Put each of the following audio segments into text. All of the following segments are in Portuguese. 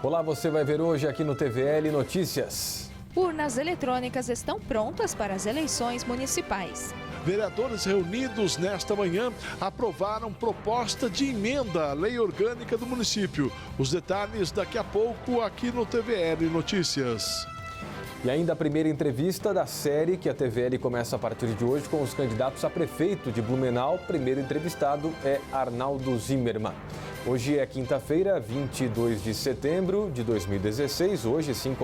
Olá, você vai ver hoje aqui no TVL Notícias. Urnas eletrônicas estão prontas para as eleições municipais. Vereadores reunidos nesta manhã aprovaram proposta de emenda à lei orgânica do município. Os detalhes daqui a pouco aqui no TVL Notícias. E ainda a primeira entrevista da série que a TVL começa a partir de hoje com os candidatos a prefeito de Blumenau. Primeiro entrevistado é Arnaldo Zimmermann. Hoje é quinta-feira, 22 de setembro de 2016. Hoje sim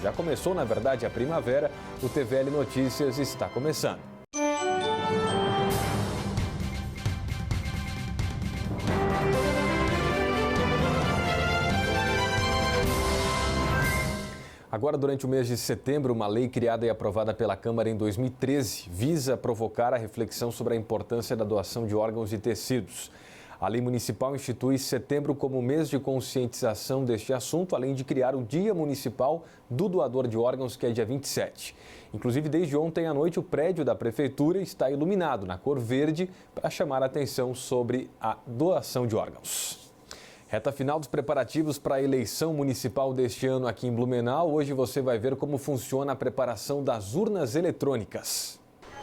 já começou na verdade a primavera. O TVL Notícias está começando. Agora, durante o mês de setembro, uma lei criada e aprovada pela Câmara em 2013 visa provocar a reflexão sobre a importância da doação de órgãos e tecidos. A lei municipal institui setembro como mês de conscientização deste assunto, além de criar o Dia Municipal do Doador de Órgãos, que é dia 27. Inclusive, desde ontem à noite, o prédio da Prefeitura está iluminado na cor verde para chamar a atenção sobre a doação de órgãos. Reta final dos preparativos para a eleição municipal deste ano aqui em Blumenau. Hoje você vai ver como funciona a preparação das urnas eletrônicas.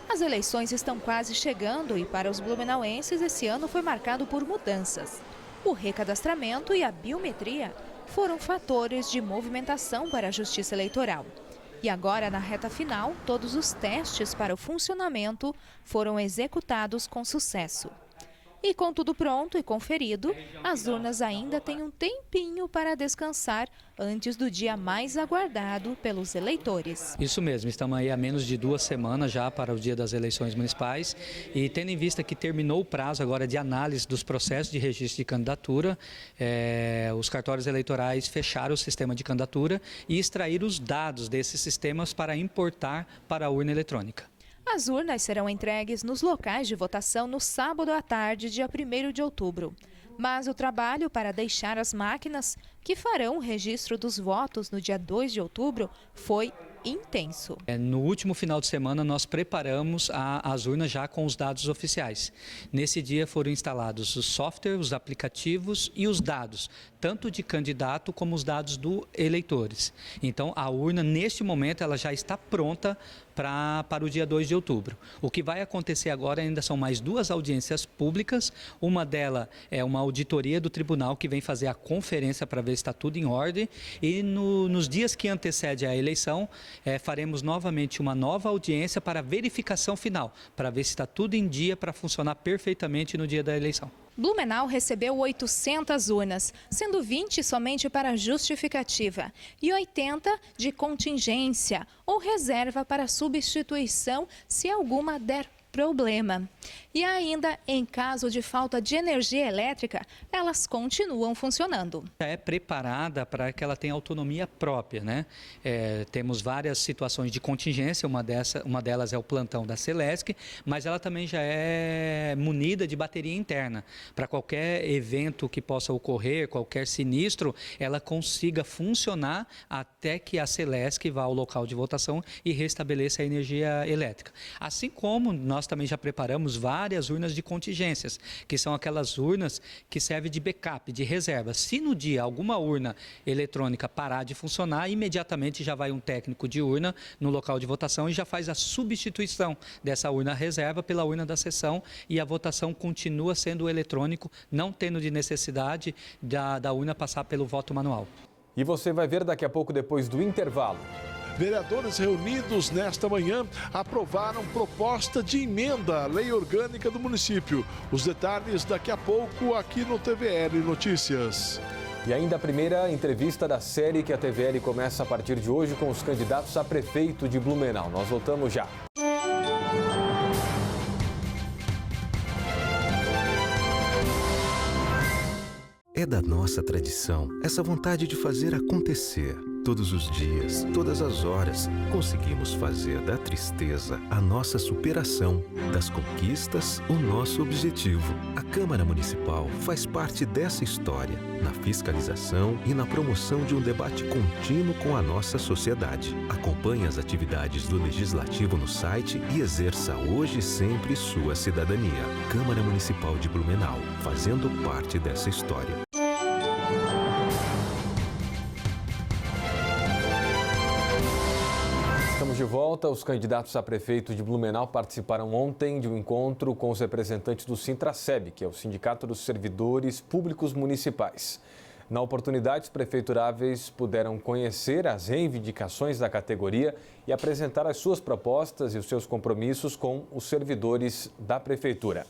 As eleições estão quase chegando e para os blumenauenses esse ano foi marcado por mudanças. O recadastramento e a biometria foram fatores de movimentação para a Justiça Eleitoral. E agora, na reta final, todos os testes para o funcionamento foram executados com sucesso. E com tudo pronto e conferido, as urnas ainda têm um tempinho para descansar antes do dia mais aguardado pelos eleitores. Isso mesmo, estamos aí há menos de 2 semanas já para o dia das eleições municipais e tendo em vista que terminou o prazo agora de análise dos processos de registro de candidatura, os cartórios eleitorais fecharam o sistema de candidatura e extraíram os dados desses sistemas para importar para a urna eletrônica. As urnas serão entregues nos locais de votação no sábado à tarde, dia 1º de outubro. Mas o trabalho para deixar as máquinas que farão o registro dos votos no dia 2 de outubro foi intenso. No último final de semana nós preparamos as urnas já com os dados oficiais. Nesse dia foram instalados os softwares, os aplicativos e os dados, tanto de candidato como os dados dos eleitores. Então a urna neste momento ela já está pronta para o dia 2 de outubro. O que vai acontecer agora ainda são mais 2 audiências públicas. Uma delas é uma auditoria do tribunal que vem fazer a conferência para ver se está tudo em ordem. E nos dias que antecedem a eleição, faremos novamente uma nova audiência para verificação final, para ver se está tudo em dia para funcionar perfeitamente no dia da eleição. Blumenau recebeu 800 urnas, sendo 20 somente para justificativa e 80 de contingência ou reserva para substituição se alguma der problema. E ainda, em caso de falta de energia elétrica, elas continuam funcionando. É preparada para que ela tenha autonomia própria, né? Temos várias situações de contingência, uma delas é o plantão da Celesc, mas ela também já é munida de bateria interna. Para qualquer evento que possa ocorrer, qualquer sinistro, ela consiga funcionar até que a Celesc vá ao local de votação e restabeleça a energia elétrica. Assim como nós também já preparamos várias urnas de contingências, que são aquelas urnas que servem de backup, de reserva. Se no dia alguma urna eletrônica parar de funcionar, imediatamente já vai um técnico de urna no local de votação e já faz a substituição dessa urna reserva pela urna da sessão e a votação continua sendo eletrônico, não tendo de necessidade da urna passar pelo voto manual. E você vai ver daqui a pouco, depois do intervalo. Vereadores reunidos nesta manhã aprovaram proposta de emenda à lei orgânica do município. Os detalhes daqui a pouco aqui no TVL Notícias. E ainda a primeira entrevista da série que a TVL começa a partir de hoje com os candidatos a prefeito de Blumenau. Nós voltamos já. É da nossa tradição essa vontade de fazer acontecer. Todos os dias, todas as horas, conseguimos fazer da tristeza a nossa superação, das conquistas o nosso objetivo. A Câmara Municipal faz parte dessa história, na fiscalização e na promoção de um debate contínuo com a nossa sociedade. Acompanhe as atividades do Legislativo no site e exerça hoje e sempre sua cidadania. Câmara Municipal de Blumenau, fazendo parte dessa história. Estamos de volta. Os candidatos a prefeito de Blumenau participaram ontem de um encontro com os representantes do Sintraceb, que é o Sindicato dos Servidores Públicos Municipais. Na oportunidade, os prefeituráveis puderam conhecer as reivindicações da categoria e apresentar as suas propostas e os seus compromissos com os servidores da prefeitura.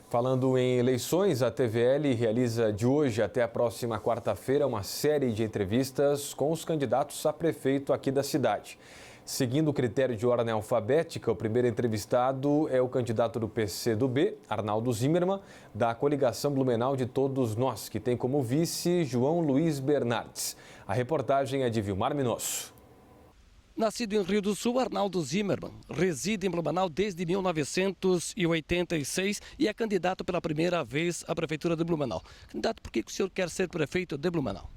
Falando em eleições, a TVL realiza de hoje até a próxima quarta-feira uma série de entrevistas com os candidatos a prefeito aqui da cidade. Seguindo o critério de ordem alfabética, o primeiro entrevistado é o candidato do PCdoB, Arnaldo Zimmermann, da coligação Blumenau de Todos Nós, que tem como vice João Luiz Bernardes. A reportagem é de Vilmar Minosso. Nascido em Rio do Sul, Arnaldo Zimmermann reside em Blumenau desde 1986 e é candidato pela primeira vez à prefeitura de Blumenau. Candidato, por que o senhor quer ser prefeito de Blumenau?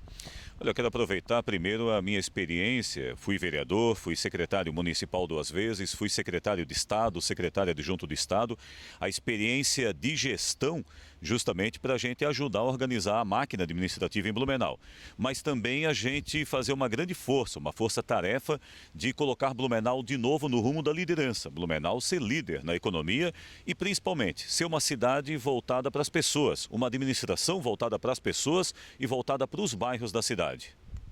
Olha, eu quero aproveitar primeiro a minha experiência. Fui vereador, fui secretário municipal 2 vezes, fui secretário de Estado, secretário adjunto do Estado. A experiência de gestão justamente para a gente ajudar a organizar a máquina administrativa em Blumenau. Mas também a gente fazer uma grande força, uma força-tarefa de colocar Blumenau de novo no rumo da liderança. Blumenau ser líder na economia e principalmente ser uma cidade voltada para as pessoas, uma administração voltada para as pessoas e voltada para os bairros da cidade.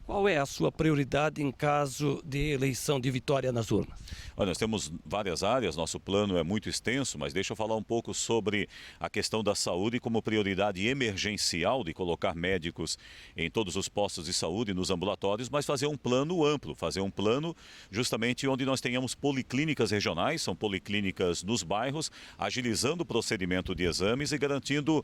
Qual é a sua prioridade em caso de eleição de vitória nas urnas? Olha, nós temos várias áreas, nosso plano é muito extenso, mas deixa eu falar um pouco sobre a questão da saúde como prioridade emergencial de colocar médicos em todos os postos de saúde e nos ambulatórios, mas fazer um plano amplo, fazer um plano justamente onde nós tenhamos policlínicas regionais, são policlínicas nos bairros, agilizando o procedimento de exames e garantindo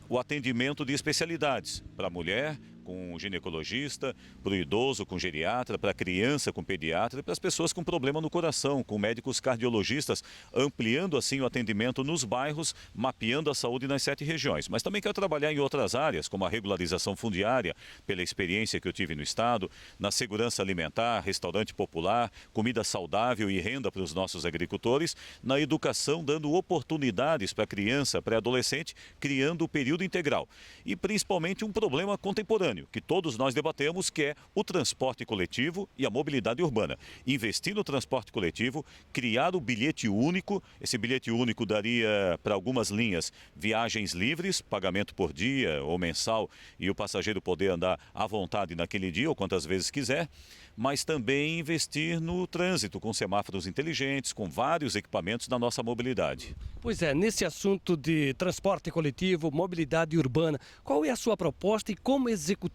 o atendimento de especialidades para a mulher, com ginecologista, para o idoso com geriatra, para a criança com pediatra e para as pessoas com problema no coração, com médicos cardiologistas, ampliando assim o atendimento nos bairros, mapeando a saúde nas 7 regiões. Mas também quero trabalhar em outras áreas, como a regularização fundiária, pela experiência que eu tive no Estado, na segurança alimentar, restaurante popular, comida saudável e renda para os nossos agricultores, na educação, dando oportunidades para a criança, pré-adolescente, criando o período integral. E principalmente um problema contemporâneo, que todos nós debatemos, que é o transporte coletivo e a mobilidade urbana. Investir no transporte coletivo, criar o bilhete único. Esse bilhete único daria para algumas linhas viagens livres, pagamento por dia ou mensal, e o passageiro poder andar à vontade naquele dia ou quantas vezes quiser, mas também investir no trânsito com semáforos inteligentes, com vários equipamentos na nossa mobilidade. Pois é, nesse assunto de transporte coletivo, mobilidade urbana, qual é a sua proposta e como executá-la?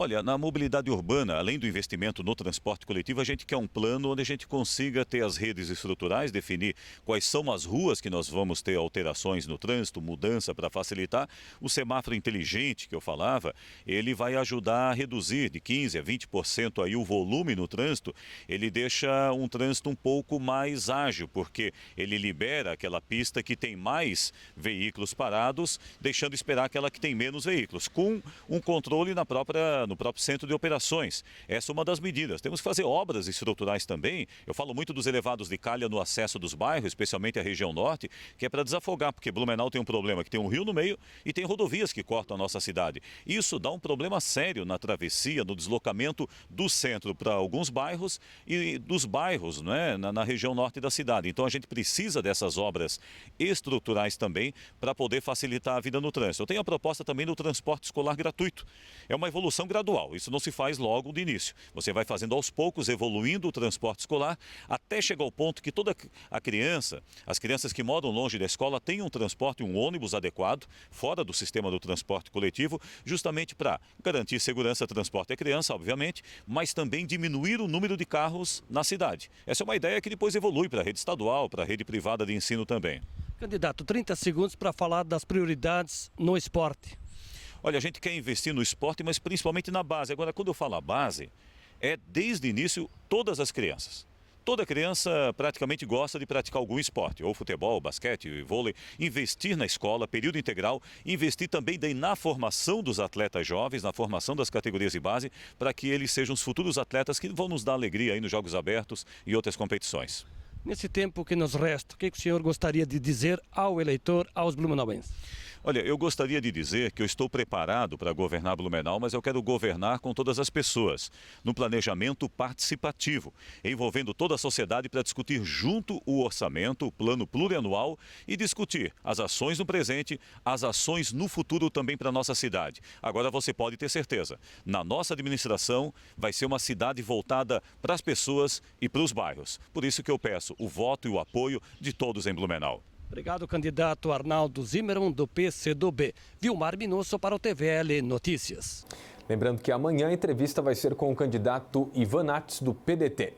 Olha, na mobilidade urbana, além do investimento no transporte coletivo, a gente quer um plano onde a gente consiga ter as redes estruturais, definir quais são as ruas que nós vamos ter alterações no trânsito, mudança para facilitar. O semáforo inteligente que eu falava, ele vai ajudar a reduzir de 15% a 20% aí o volume no trânsito. Ele deixa um trânsito um pouco mais ágil, porque ele libera aquela pista que tem mais veículos parados, deixando esperar aquela que tem menos veículos, com um controle no próprio centro de operações. Essa é uma das medidas. Temos que fazer obras estruturais também. Eu falo muito dos elevados de calha no acesso dos bairros, especialmente a região norte, que é para desafogar, porque Blumenau tem um problema que tem um rio no meio e tem rodovias que cortam a nossa cidade. Isso dá um problema sério na travessia, no deslocamento do centro para alguns bairros e dos bairros, né, na região norte da cidade. Então a gente precisa dessas obras estruturais também para poder facilitar a vida no trânsito. Eu tenho a proposta também do transporte escolar gratuito. É uma evolução gradual. Isso não se faz logo de início. Você vai fazendo aos poucos, evoluindo o transporte escolar, até chegar ao ponto que toda a criança, as crianças que moram longe da escola, tenham um transporte, um ônibus adequado, fora do sistema do transporte coletivo, justamente para garantir segurança, transporte à criança, obviamente, mas também diminuir o número de carros na cidade. Essa é uma ideia que depois evolui para a rede estadual, para a rede privada de ensino também. Candidato, 30 segundos para falar das prioridades no esporte. Olha, a gente quer investir no esporte, mas principalmente na base. Agora, quando eu falo a base, é desde o início todas as crianças. Toda criança praticamente gosta de praticar algum esporte, ou futebol, basquete, vôlei. Investir na escola, período integral, investir também daí na formação dos atletas jovens, na formação das categorias de base, para que eles sejam os futuros atletas que vão nos dar alegria aí nos Jogos Abertos e outras competições. Nesse tempo que nos resta, o que o senhor gostaria de dizer ao eleitor, aos blumenauenses? Olha, eu gostaria de dizer que eu estou preparado para governar Blumenau, mas eu quero governar com todas as pessoas, no planejamento participativo, envolvendo toda a sociedade para discutir junto o orçamento, o plano plurianual e discutir as ações no presente, as ações no futuro também para a nossa cidade. Agora você pode ter certeza, na nossa administração vai ser uma cidade voltada para as pessoas e para os bairros. Por isso que eu peço o voto e o apoio de todos em Blumenau. Obrigado, candidato Arnaldo Zimmermann, do PCdoB. Vilmar Minosso para o TVL Notícias. Lembrando que amanhã a entrevista vai ser com o candidato Ivan Nats, do PDT.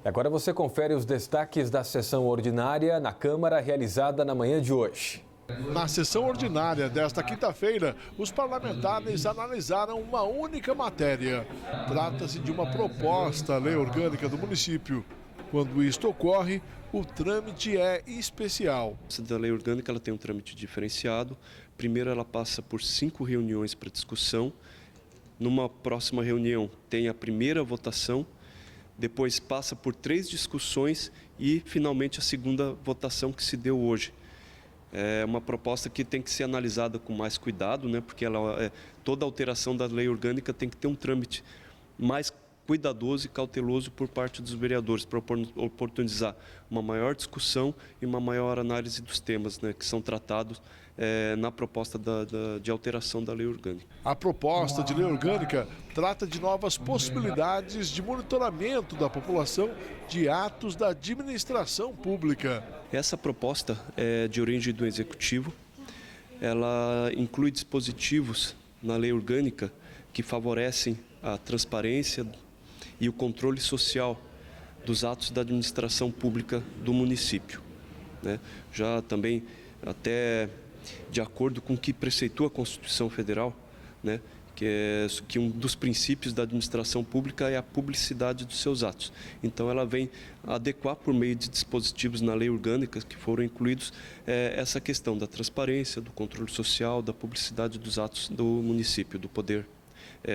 E agora você confere os destaques da sessão ordinária na Câmara, realizada na manhã de hoje. Na sessão ordinária desta quinta-feira, os parlamentares analisaram uma única matéria. Trata-se de uma proposta à lei orgânica do município. Quando isto ocorre, o trâmite é especial. A lei orgânica ela tem um trâmite diferenciado. Primeiro, ela passa por 5 reuniões para discussão. Numa próxima reunião, tem a primeira votação. Depois, passa por 3 discussões e, finalmente, a segunda votação que se deu hoje. É uma proposta que tem que ser analisada com mais cuidado, né? Porque toda alteração da lei orgânica tem que ter um trâmite mais cuidadoso e cauteloso por parte dos vereadores, para oportunizar uma maior discussão e uma maior análise dos temas, né, que são tratados na proposta de alteração da lei orgânica. A proposta de lei orgânica trata de novas possibilidades de monitoramento da população de atos da administração pública. Essa proposta é de origem do Executivo. Ela inclui dispositivos na lei orgânica que favorecem a transparência e o controle social dos atos da administração pública do município, né? Já também até de acordo com o que preceitua a Constituição Federal, né? Que um dos princípios da administração pública é a publicidade dos seus atos. Então ela vem adequar por meio de dispositivos na lei orgânica que foram incluídos essa questão da transparência, do controle social, da publicidade dos atos do município, do poder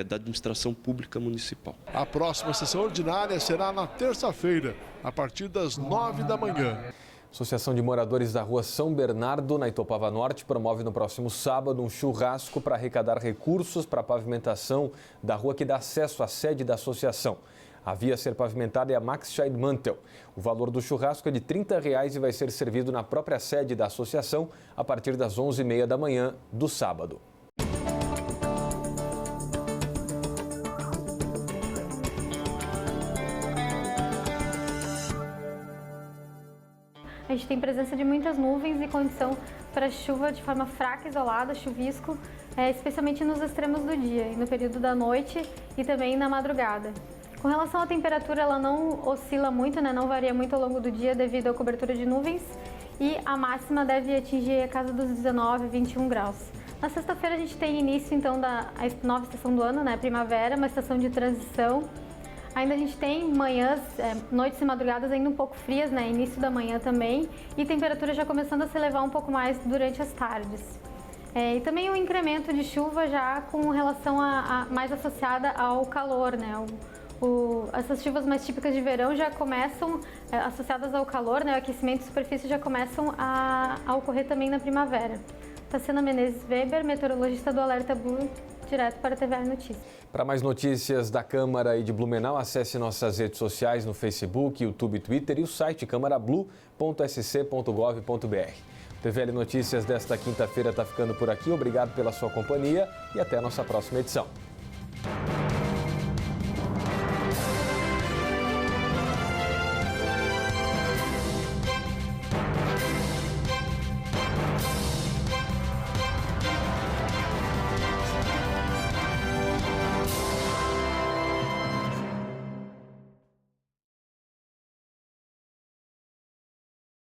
da administração pública municipal. A próxima sessão ordinária será na terça-feira, a partir das 9 da manhã. Associação de Moradores da Rua São Bernardo, na Itopava Norte, promove no próximo sábado um churrasco para arrecadar recursos para a pavimentação da rua que dá acesso à sede da associação. A via a ser pavimentada é a Max Scheidmantel. O valor do churrasco é de R$ 30 e vai ser servido na própria sede da associação a partir das 11h30 da manhã do sábado. A gente tem presença de muitas nuvens e condição para chuva de forma fraca, isolada, chuvisco, especialmente nos extremos do dia, no período da noite e também na madrugada. Com relação à temperatura, ela não oscila muito, né? Não varia muito ao longo do dia devido à cobertura de nuvens e a máxima deve atingir a casa dos 19, 21 graus. Na sexta-feira a gente tem início então da nova estação do ano, né? Primavera, uma estação de transição. Ainda a gente tem manhãs, noites e madrugadas ainda um pouco frias, né? Início da manhã também, e temperatura já começando a se elevar um pouco mais durante as tardes. E também um incremento de chuva já com relação mais associada ao calor, né? Essas chuvas mais típicas de verão já começam associadas ao calor, né? O aquecimento de superfície já começam a ocorrer também na primavera. Tassiana Menezes Weber, meteorologista do Alerta Blue, direto para a TVL Notícias. Para mais notícias da Câmara e de Blumenau, acesse nossas redes sociais no Facebook, YouTube, Twitter e o site câmarablu.sc.gov.br. TVL Notícias desta quinta-feira está ficando por aqui. Obrigado pela sua companhia e até a nossa próxima edição.